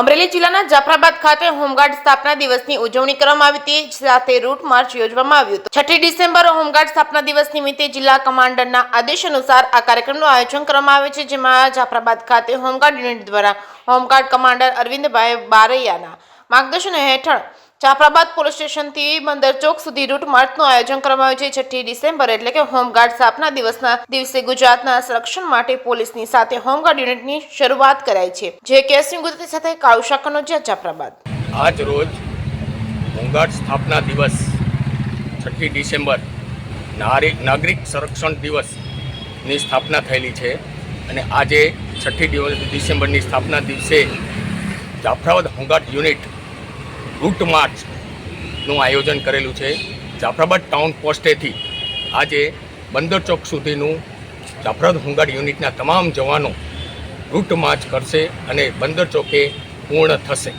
અમરેલી જિલ્લાના જાફરાબાદ ખાતે હોમગાર્ડ સ્થાપના દિવસની ઉજવણી કરવામાં આવી હતી, સાથે રૂટ માર્ચ યોજવામાં આવ્યું હતું। 6 ડિસેમ્બર હોમગાર્ડ સ્થાપના દિવસ નિમિત્તે જિલ્લા કમાન્ડરના આદેશ અનુસાર આ કાર્યક્રમનું આયોજન કરવામાં આવે છે, જેમાં જાફરાબાદ ખાતે હોમગાર્ડ યુનિટ દ્વારા હોમગાર્ડ કમાન્ડર અરવિંદભાઈ બારૈયાના માર્ગદર્શન હેઠળ જાફરાબાદ પોલીસ સ્ટેશનથી બંદર ચોક સુધી રૂટ માર્ચનું આયોજન કરવામાં આવ્યું છે। 6 ડિસેમ્બર એટલે કે હોમગાર્ડ સ્થાપના દિવસના દિવસે ગુજરાતના સંરક્ષણ માટે પોલીસની સાથે હોમગાર્ડ યુનિટની શરૂઆત કરાઈ છે, જે કેસની ગુજરાતી સાથે કાળુશા કનોજિયા જાફરાબાદ। આજ રોજ હોમગાર્ડ સ્થાપના દિવસ 6 ડિસેમ્બર નાગરિક સંરક્ષણ દિવસની સ્થાપના થયેલી છે અને આજે 6 ડિસેમ્બરની સ્થાપના દિવસે જાફરાબાદ હોમગાર્ડ યુનિટ રૂટ માર્ચનું આયોજન કરેલું છે। જાફરાબાદ ટાઉન પોસ્ટેથી આજે બંદર ચોક સુધીનું જાફરાબાદ હોમગાર્ડ યુનિટના તમામ જવાનો રૂટ માર્ચ કરશે અને બંદર ચોકે પૂર્ણ થશે।